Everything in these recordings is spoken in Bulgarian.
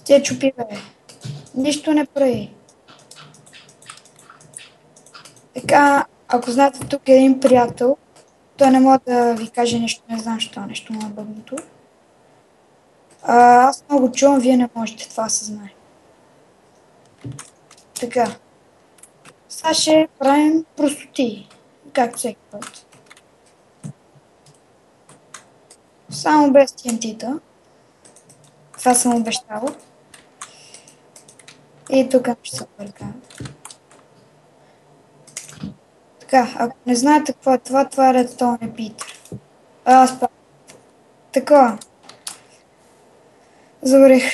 Те чупи, бе. Нищо не прави. Така, ако знаете, тук е един приятел, той не може да ви каже нещо, не знам що, нещо му е бъбното. Аз много чувам, вие не можете, това се знае. Така, сега ще правим простоти, както всеки път. Само без TNT-та. Това съм обещала. И тук ще се бърка. Така, ако не знаете какво е това, това е Redstone Repeater. Аз правя. Така, заварих.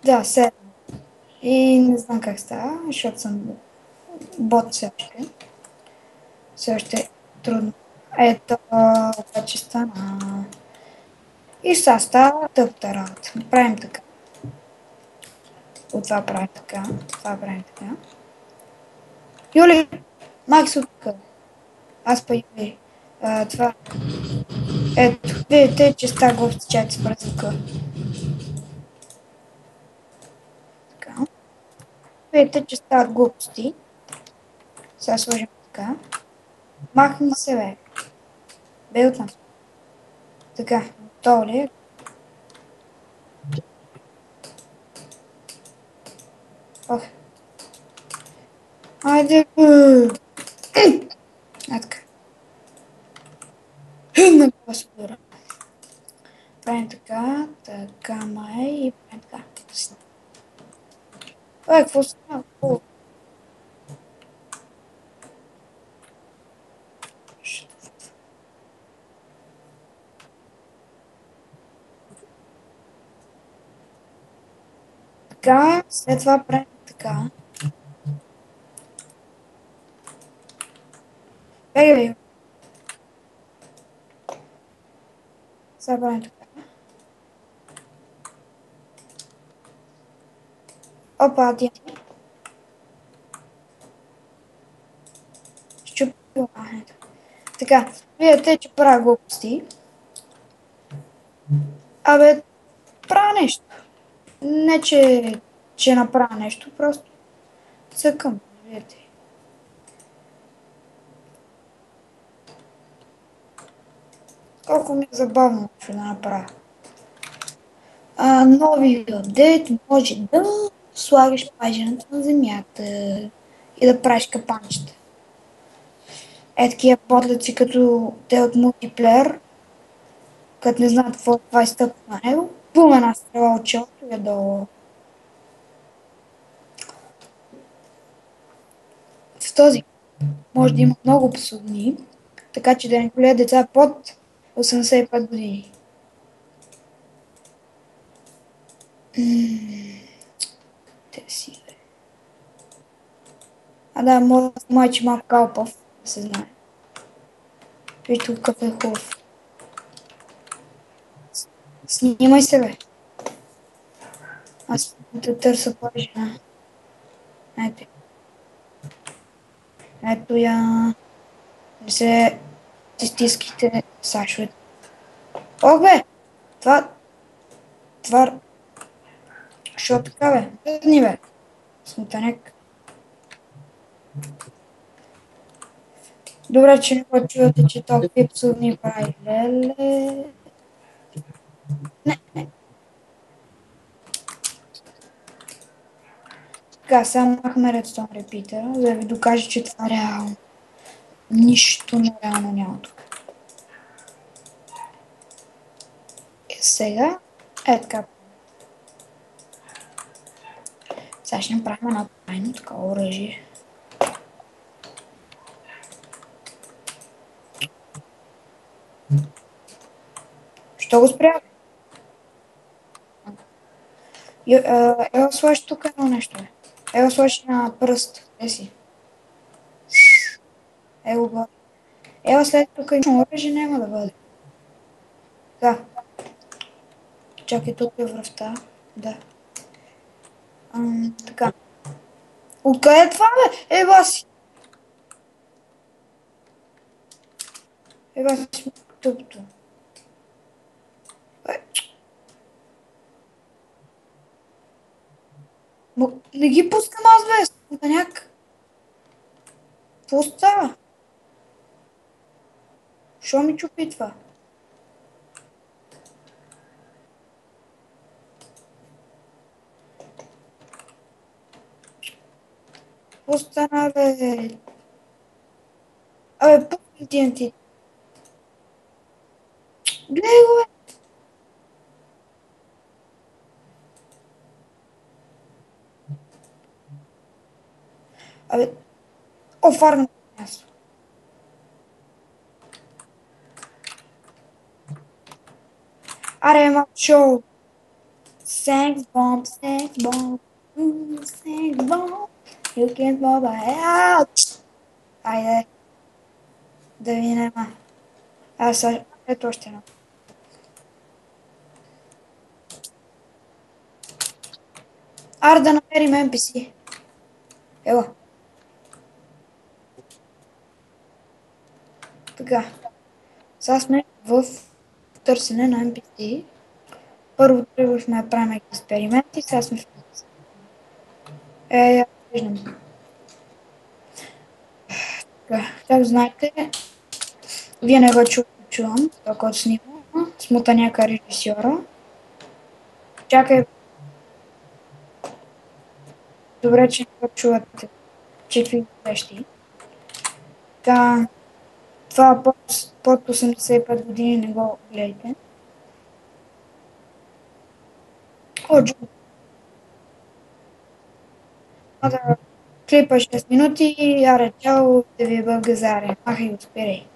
Да, 7. И не знам как става, защото съм бот все още. Все още е трудно. Ето, вече стана. И сега става тъпта работа. Правим така. От това правим така. Това правим така. Юли, Макс от тук. Аз па Юли. Това. Ето, видите, че става глупости, чак спра звука. Така. Видите, че стават глупости. Сега сложим така. Махни се, бе. Бе от нас. Така, готово ли е? Ох. Айде. Така. На гласовора. Правим така, така май и правим така. Какво става? Така, след това правим така. Бегай. Сега правим така. Опа, ти. Щупила. Ето. Така, виждате, че правя глупости. Абе, правя нещо. Не, че направя нещо, просто цъкам. Видите. Колко ми е забавно ще да направя. Нови апдейт може да слагаш пажената на земята и да правиш капанчета. Е такива подлеци като те от мултиплеер, като не знаят какво е 20 стъпка на него, бум една стрела от челото и е долу. В този може да има много псовни, така че да не гледат деца под 85 години. Те си. Да, майче малко калпав, да се знае. Виж тук какъв е хубав. Снимай се, бе. Аз да търся плажа. Ето. Ето я. Не се стиските сашовете. Ох, бе! Това... Що така, бе? Дъдни, бе. Смутанек. Добре, че не го чувате, че толкова псовни прави. Леле. Не. Така, сега махаме Redstone Repeater, за да ви докажа, че това е реално. Нищо нереално няма тук. Сега, така. Сега ще направим едно тайно такова оръжие. Що го спря? Ева сложи тук едно нещо. Ева сложи на пръст. Де си? Ево бъде. Ева след тук има оръжие, няма да бъде. Да. Чакай, тук е връвта. Да. Така. Откъде е това, бе? Ева си. Ева си тъпто. Не ги пускам аз, бе, смутаняк. Какво става? Що ми чупи това? Какво стана, бе? Абе, пусни TNT. Гледай го, бе. Абе, фарна място. Аре, мачо. Sex bomb, sex bomb. Sex bomb. You can't bomb out. Айде, да ви нема. Ето още едно. Аре да намерим NPC. Ево, така. Сега сме в търсене на NPC. Първо тръгвахме да правим експерименти, сега сме в NPC. Я виждам. Така, как знаете, вие не го чувам, това, който снимам. Смутаняка режисьора. Чакай, добре, че не го чувате, че какви срещи. Така, това под 85 години не го гледайте. О, Джо, да клипа 6 минути, аре, чао, да ви е българ, махай, успирай.